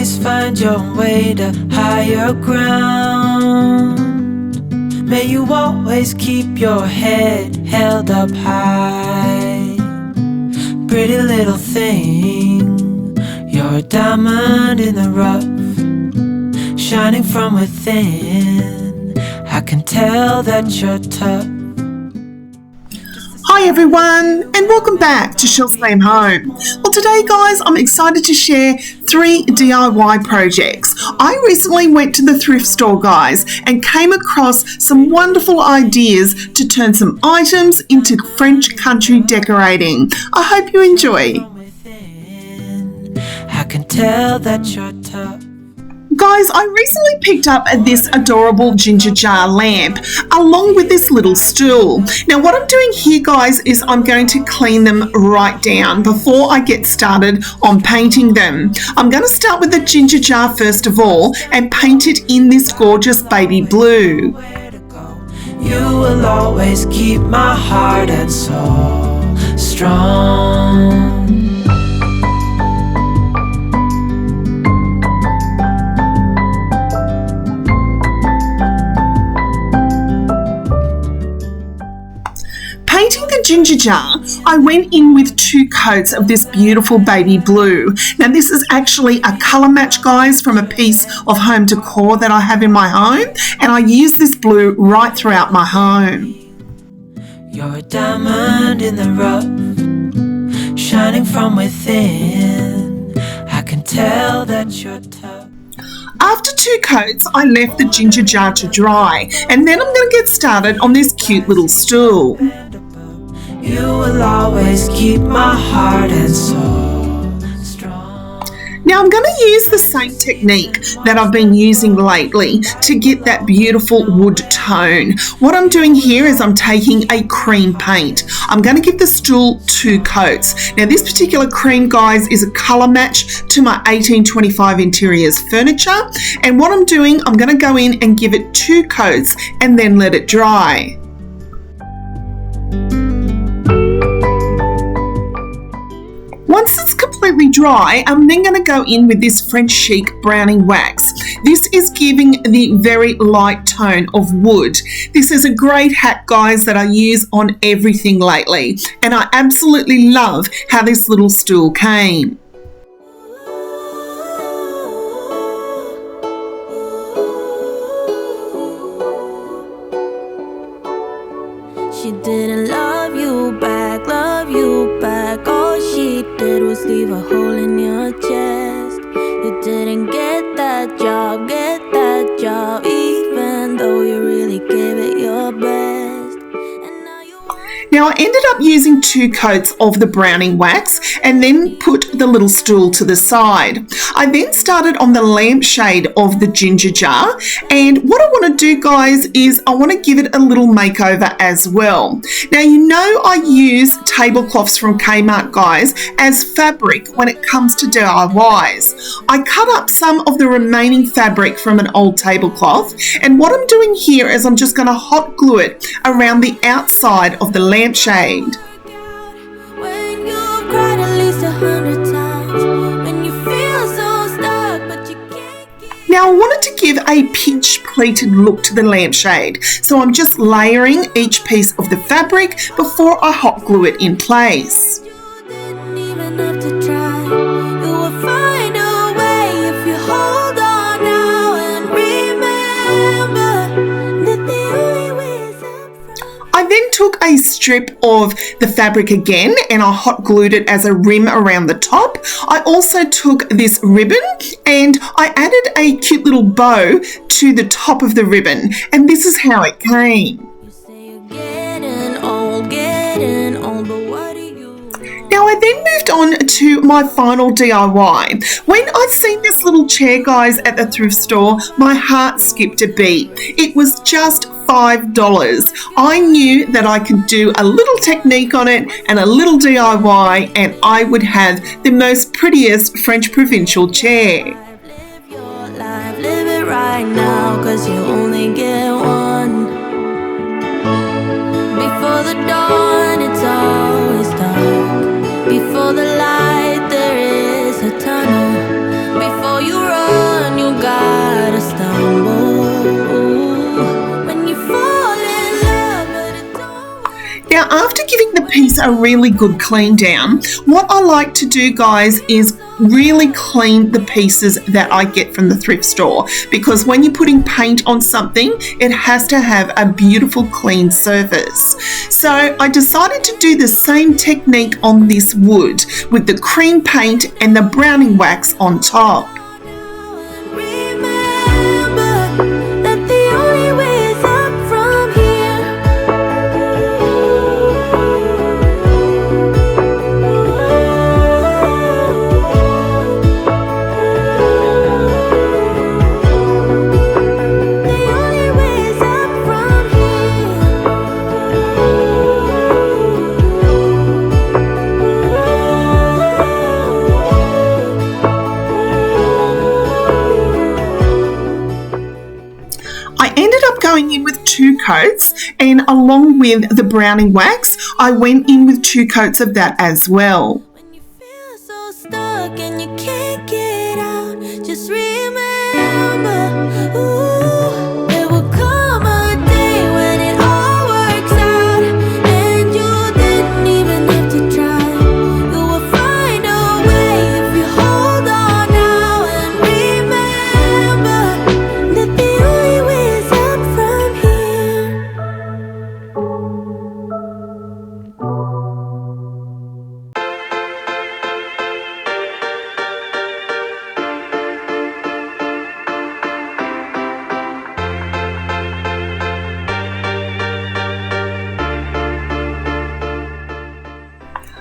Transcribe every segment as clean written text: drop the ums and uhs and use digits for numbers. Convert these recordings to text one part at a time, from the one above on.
always find your way to higher ground. May you always keep your head held up high. Pretty little thing, you're a diamond in the rough, shining from within. I can tell that you're tough. Hi everyone, and welcome back to Chelle's Glam Home. Well, today guys, I'm excited to share 3 DIY projects. I recently went to the thrift store, guys, and came across some wonderful ideas to turn some items into French country decorating. I hope you enjoy. I can tell that you're tough. Guys, I recently picked up this adorable ginger jar lamp along with this little stool. Now what I'm doing here, guys, is I'm going to clean them right down before I get started on painting them. I'm going to start with the ginger jar first of all and paint it in this gorgeous baby blue. You will always keep my heart and soul strong. Painting the ginger jar, I went in with 2 coats of this beautiful baby blue. Now this is actually a colour match, guys, from a piece of home decor that I have in my home, and I use this blue right throughout my home. You're a diamond in the rough, shining from within. I can tell that you're tough. After 2 coats, I left the ginger jar to dry, and then I'm going to get started on this cute little stool. You will always keep my heart and soul strong. Now I'm going to use the same technique that I've been using lately to get that beautiful wood tone. What I'm doing here is I'm taking a cream paint. I'm going to give the stool 2 coats. Now this particular cream, guys, is a colour match to my 1825 interiors furniture. And what I'm doing, I'm going to go in and give it 2 coats and then let it dry. Once it's completely dry, I'm then going to go in with this French chic browning wax. This is giving the very light tone of wood. This is a great hat, guys, that I use on everything lately, and I absolutely love how this little stool came. She didn't love you back, all she did was leave a hole in your chest. You didn't get that job, even though you really gave it your best. And now you... Now I ended up using 2 coats of the browning wax and then put the little stool to the side. I then started on the lampshade of the ginger jar, and what I want to do, guys, is I want to give it a little makeover as well. Now you know I use tablecloths from Kmart, guys, as fabric when it comes to DIYs. I cut up some of the remaining fabric from an old tablecloth, and what I'm doing here is I'm just going to hot glue it around the outside of the lampshade. When you've cried at least 100 times, when you feel so stuck, but you can't get... Now I wanted to give a pinch pleated look to the lampshade, so I'm just layering each piece of the fabric before I hot glue it in place. You didn't even have to try. You will find a way if you hold on now and remember that the only way is up front. I then took a strip of the fabric again and I hot glued it as a rim around the top. I also took this ribbon and I added a cute little bow to the top of the ribbon, and this is how it came. You say you're getting old, but what do you... Now I then moved on to my final DIY. When I'd seen this little chair, guys, at the thrift store, my heart skipped a beat. It was just $5. I knew that I could do a little technique on it and a little DIY, and I would have the most prettiest French provincial chair. Live your life, live it right now, 'cause you only get one. Before the dawn, it's always dark. Before the light, there is a tunnel. Before you run piece a really good clean down, what I like to do, guys, is really clean the pieces that I get from the thrift store, because when you're putting paint on something, it has to have a beautiful clean surface. So I decided to do the same technique on this wood with the cream paint and the browning wax on top. Going in with 2 coats, and along with the browning wax, I went in with 2 coats of that as well. When you feel so stuck and you can't get out, just remember, ooh, there will come a day when it all works out, and you didn't even have to try. You will find a way if you hold on now, and remember that the only way is up from here.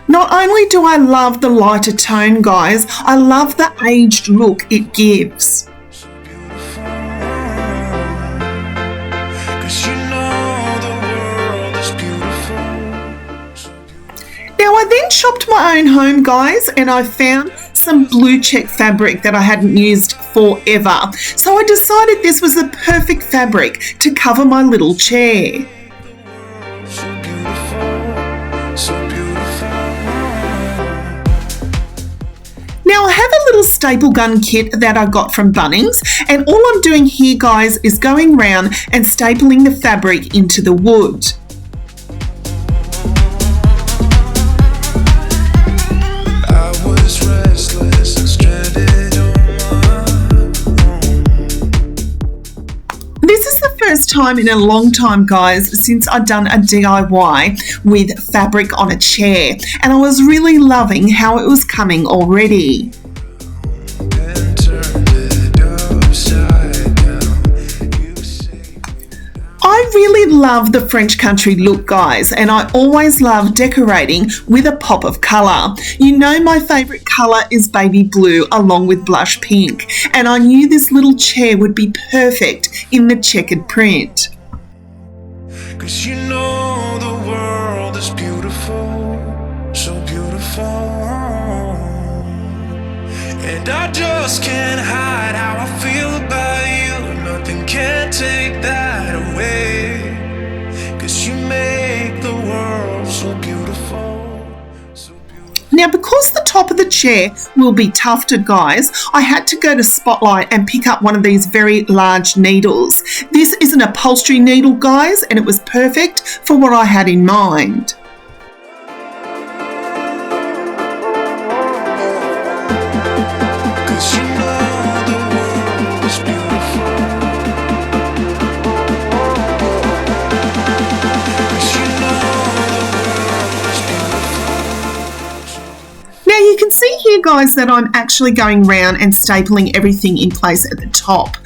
Not only do I love the lighter tone, guys, I love the aged look it gives. So beautiful, 'cause you know the world is beautiful. So beautiful. Now I then shopped my own home, guys, and I found some blue check fabric that I hadn't used forever. So I decided this was the perfect fabric to cover my little chair. So beautiful, so beautiful. Now I have a little staple gun kit that I got from Bunnings, and all I'm doing here, guys, is going round and stapling the fabric into the wood. I was restless and stranded on my own. This is the first time in a long time, guys, since I've done a DIY with fabric on a chair, and I was really loving how it was coming already. And turned it upside down. You say I really love the French country look, guys, and I always love decorating with a pop of colour. You know my favourite colour is baby blue along with blush pink, and I knew this little chair would be perfect in the checkered print. 'cause you know the world is beautiful, so beautiful. And I just can't hide how I feel about you. Nothing can take that away. 'Cause you make the world so beautiful, so beautiful. Now, because the top of the chair will be tufted, guys, I had to go to Spotlight and pick up one of these very large needles. This is an upholstery needle, guys, and it was perfect for what I had in mind. Cause you know the world is beautiful. Cause you know the world is beautiful. Now you can see here, guys, that I'm actually going round and stapling everything in place at the top.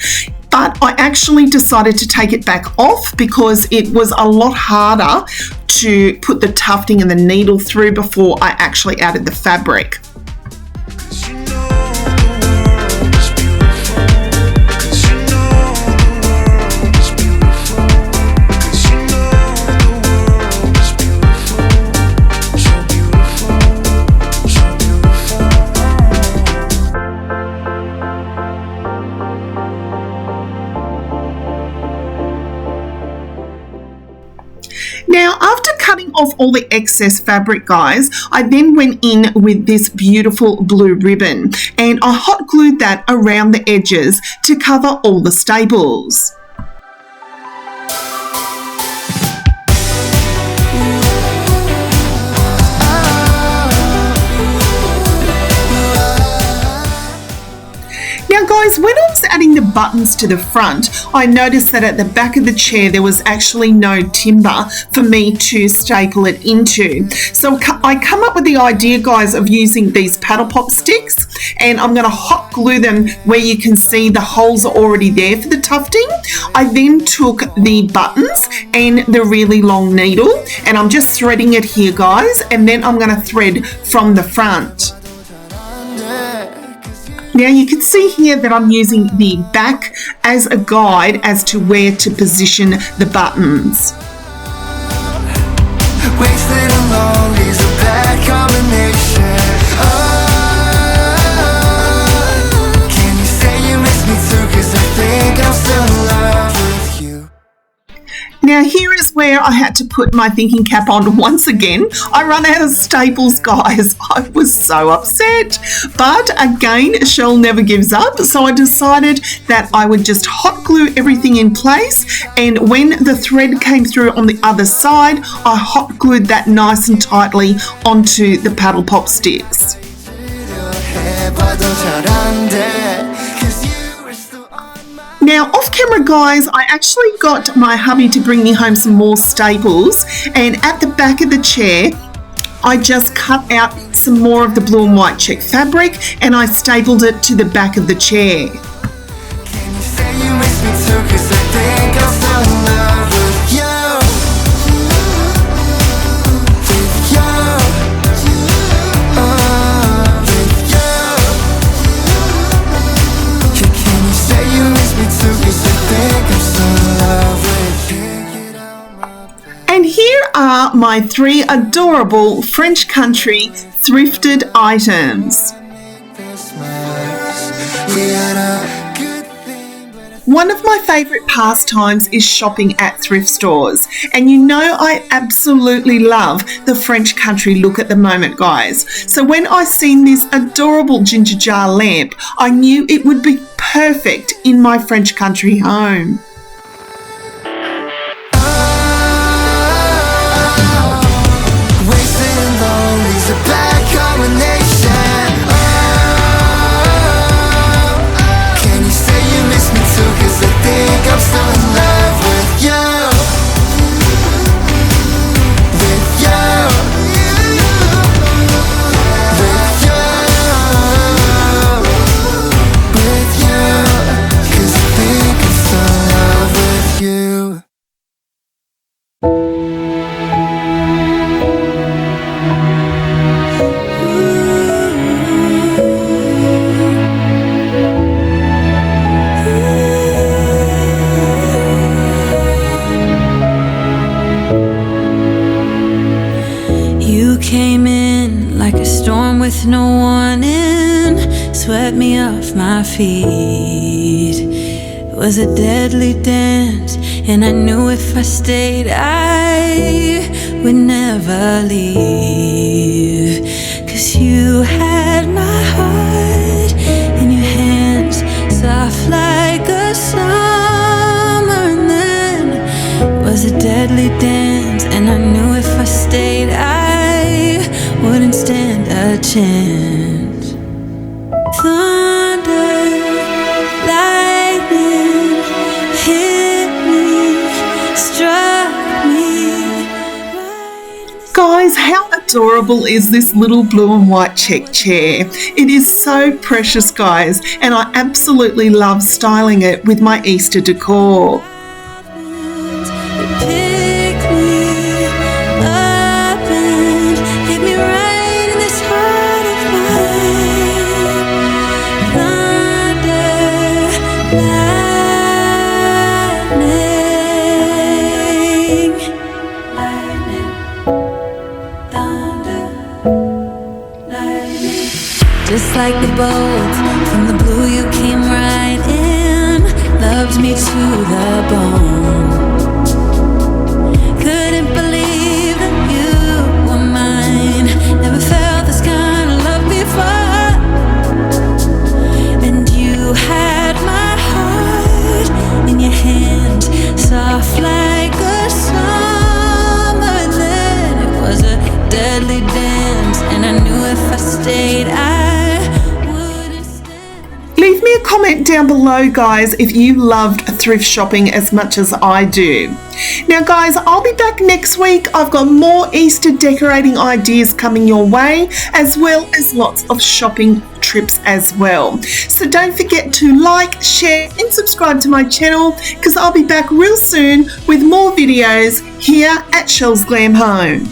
But I actually decided to take it back off because it was a lot harder to put the tufting and the needle through before I actually added the fabric. Cause you know the world is beautiful. Cause you know the world is beautiful. Cause you know the world is beautiful. So beautiful, so beautiful. Now, after cutting off all the excess fabric, guys, I then went in with this beautiful blue ribbon and I hot glued that around the edges to cover all the staples. Guys, when I was adding the buttons to the front, I noticed that at the back of the chair there was actually no timber for me to staple it into. So I come up with the idea, guys, of using these paddle pop sticks, and I'm going to hot glue them where you can see the holes are already there for the tufting. I then took the buttons and the really long needle, and I'm just threading it here, guys, and then I'm going to thread from the front. Now you can see here that I'm using the back as a guide as to where to position the buttons. Wasted alone is a bad combination. Can you say you miss me too? 'Cause I think I'm still in love with you. Now here is where I had to put my thinking cap on once again. I run out of staples, guys. I was so upset. But again, Chelle never gives up, so I decided that I would just hot glue everything in place, and when the thread came through on the other side, I hot glued that nice and tightly onto the paddle pop sticks. Now, off camera, guys, I actually got my hubby to bring me home some more staples, and at the back of the chair, I just cut out some more of the blue and white check fabric, and I stapled it to the back of the chair. Can you say you miss me too? 'Cause I think I'm still in love with you. With you. With you. Can you say you miss me too? 'Cause I think I'm still in love with you. And here are my 3 adorable French country thrifted items. One of my favourite pastimes is shopping at thrift stores, and you know I absolutely love the French country look at the moment, guys. So when I seen this adorable ginger jar lamp, I knew it would be perfect in my French country home. Wasted alone is a bad combination. Can you say you miss me too? 'Cause I think I'm still in love with you. With you. With you. With you. 'Cause I think I'm still in love with you. You came in like a storm with no warning, swept me off my feet. It was a deadly dance, and I knew if I stayed I would never leave. 'Cause you had my heart in your hands, soft like a summer, and then it was a deadly dance, and I knew if I stayed I wouldn't stand a chance. Thunder, lightning hit me, struck me right in the Guys, how adorable is this little blue and white check chair? It is so precious, guys, and I absolutely love styling it with my Easter decor. picked me up and hit me right in this heart of mine. Thunder, lightning, lightning, thunder, lightning. Just like the bolt from the blue, you came right in, loved me to the bone. Couldn't believe that you were mine. Never felt this kind of love before. And you had my heart in your hand, soft like a summer. And then it was a deadly dance, and I knew if I stayed I wouldn't stand. Leave me a comment comment down below, guys, if you loved thrift shopping as much as I do. Now, guys, I'll be back next week. I've got more Easter decorating ideas coming your way, as well as lots of shopping trips as well. So don't forget to like, share and subscribe to my channel, because I'll be back real soon with more videos here at Chelle's Glam Home.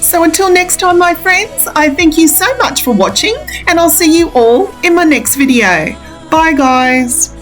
So until next time, my friends, I thank you so much for watching, and I'll see you all in my next video. Bye, guys.